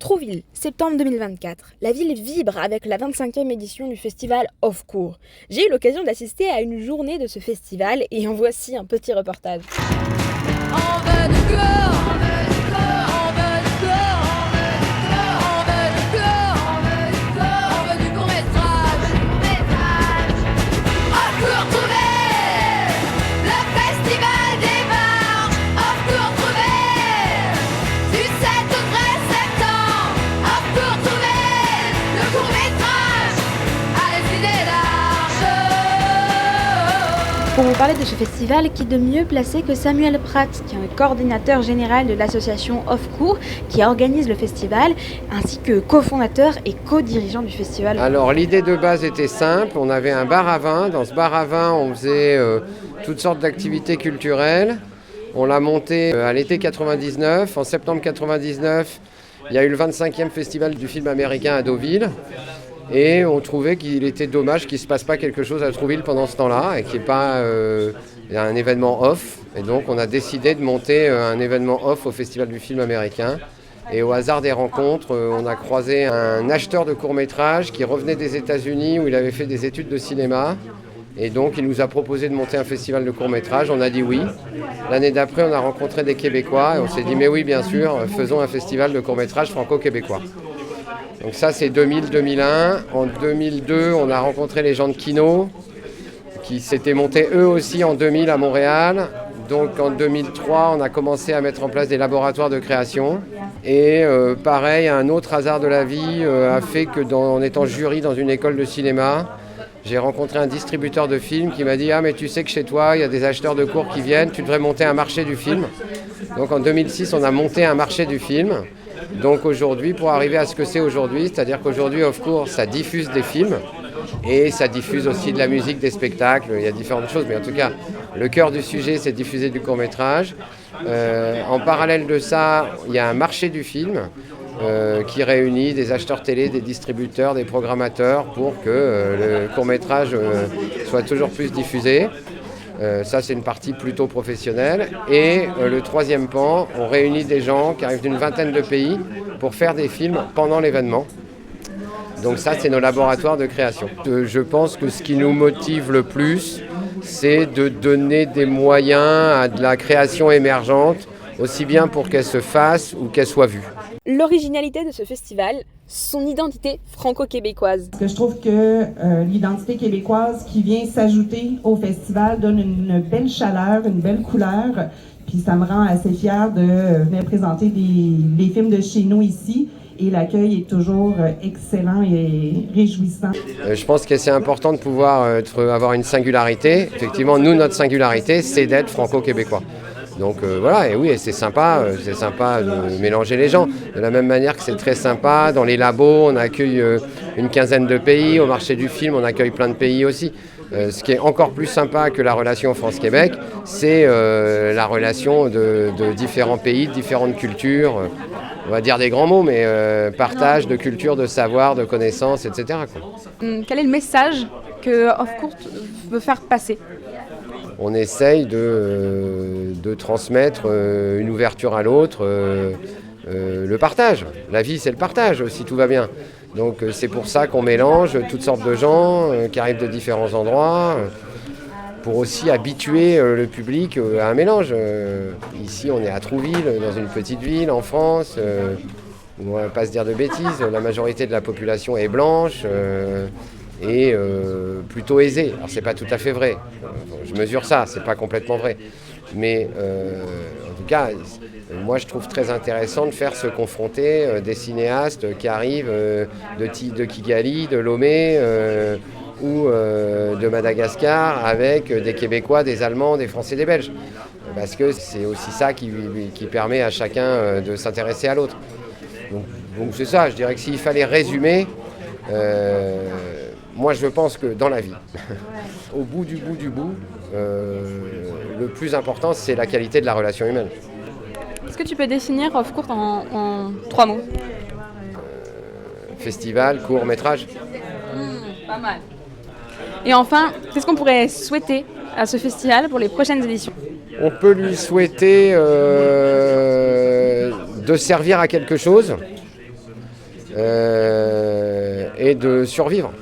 Trouville, septembre 2024. La ville vibre avec la 25e édition du festival Off Court. J'ai eu l'occasion d'assister à une journée de ce festival et en voici un petit reportage. On veut du corps, on veut du corps, on veut du corps, on veut du corps, on veut du corps, on veut du corps, on veut du court-métrage. Off Court Trouvé, le festival démarre. Off Court Trouvé, du 7 au 13 septembre. Off Court Trouvé, le court-métrage à l'idée large. Pour vous parler de ce festival, qui de mieux placé que Samuel Pratt, qui est un coordinateur général de l'association Off Court, qui organise le festival, ainsi que cofondateur et co-dirigeant du festival. Alors l'idée de base était simple, on avait un bar à vin. Dans ce bar à vin, on faisait toutes sortes d'activités culturelles. On l'a monté à l'été 99. En septembre 99, il y a eu le 25e festival du film américain à Deauville. Et on trouvait qu'il était dommage qu'il ne se passe pas quelque chose à Trouville pendant ce temps-là et qu'il n'y ait pas un événement off. Et donc on a décidé de monter un événement off au Festival du film américain. Et au hasard des rencontres, on a croisé un acheteur de courts-métrages qui revenait des États-Unis où il avait fait des études de cinéma. Et donc il nous a proposé de monter un festival de courts-métrages. On a dit oui. L'année d'après, on a rencontré des Québécois et on s'est dit mais oui, bien sûr, faisons un festival de courts-métrages franco-québécois. Donc ça c'est 2000-2001. En 2002, on a rencontré les gens de Kino qui s'étaient montés eux aussi en 2000 à Montréal. Donc en 2003, on a commencé à mettre en place des laboratoires de création. Et pareil, un autre hasard de la vie a fait que en étant jury dans une école de cinéma, j'ai rencontré un distributeur de films qui m'a dit « Ah mais tu sais que chez toi, il y a des acheteurs de cours qui viennent, tu devrais monter un marché du film ». Donc en 2006, on a monté un marché du film. Donc aujourd'hui, pour arriver à ce que c'est aujourd'hui, c'est-à-dire qu'aujourd'hui, Off Court, ça diffuse des films et ça diffuse aussi de la musique, des spectacles, il y a différentes choses, mais en tout cas, le cœur du sujet, c'est diffuser du court-métrage. En parallèle de ça, il y a un marché du film qui réunit des acheteurs télé, des distributeurs, des programmateurs pour que le court-métrage soit toujours plus diffusé. Ça, c'est une partie plutôt professionnelle. Et le troisième pan, on réunit des gens qui arrivent d'une vingtaine de pays pour faire des films pendant l'événement. Donc ça, c'est nos laboratoires de création. Je pense que ce qui nous motive le plus, c'est de donner des moyens à de la création émergente, aussi bien pour qu'elle se fasse ou qu'elle soit vue. L'originalité de ce festival, son identité franco-québécoise. Parce que je trouve que l'identité québécoise qui vient s'ajouter au festival donne une belle chaleur, une belle couleur. Puis ça me rend assez fière de venir présenter les films de chez nous ici. Et l'accueil est toujours excellent et réjouissant. Je pense que c'est important de pouvoir avoir une singularité. Effectivement, nous, notre singularité, c'est d'être franco-québécois. Donc voilà, et oui, et c'est sympa de mélanger les gens. De la même manière que c'est très sympa, dans les labos, on accueille une quinzaine de pays, au marché du film, on accueille plein de pays aussi. Ce qui est encore plus sympa que la relation France-Québec, c'est la relation de différents pays, de différentes cultures. On va dire des grands mots, mais partage de culture, de savoir, de connaissances, etc. quoi. Quel est le message que Off Court veut faire passer ? On essaye de transmettre une ouverture à l'autre, le partage. La vie, c'est le partage, si tout va bien. Donc c'est pour ça qu'on mélange toutes sortes de gens qui arrivent de différents endroits, pour aussi habituer le public à un mélange. Ici, on est à Trouville, dans une petite ville en France, où on ne va pas se dire de bêtises, la majorité de la population est blanche, et plutôt aisé. Alors c'est pas tout à fait vrai, je mesure ça, c'est pas complètement vrai. Mais en tout cas, moi je trouve très intéressant de faire se confronter des cinéastes qui arrivent de Kigali, de Lomé ou de Madagascar avec des Québécois, des Allemands, des Français, des Belges. Parce que c'est aussi ça qui permet à chacun de s'intéresser à l'autre. Donc c'est ça, je dirais que s'il fallait résumer, moi, je pense que dans la vie, au bout du bout, le plus important, c'est la qualité de la relation humaine. Est-ce que tu peux définir Off Court en 3 mots ? Festival, court, métrage. Pas mal. Et enfin, qu'est-ce qu'on pourrait souhaiter à ce festival pour les prochaines éditions ? On peut lui souhaiter de servir à quelque chose, et de survivre.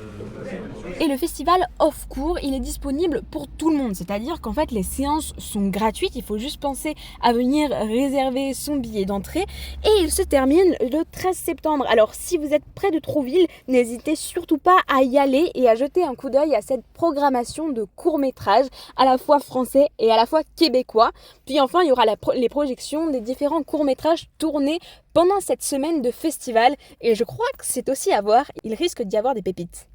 Et le festival Off Court, il est disponible pour tout le monde, c'est-à-dire qu'en fait les séances sont gratuites, il faut juste penser à venir réserver son billet d'entrée et il se termine le 13 septembre. Alors si vous êtes près de Trouville, n'hésitez surtout pas à y aller et à jeter un coup d'œil à cette programmation de courts-métrages à la fois français et à la fois québécois. Puis enfin, il y aura les projections des différents courts-métrages tournés pendant cette semaine de festival et je crois que c'est aussi à voir, il risque d'y avoir des pépites.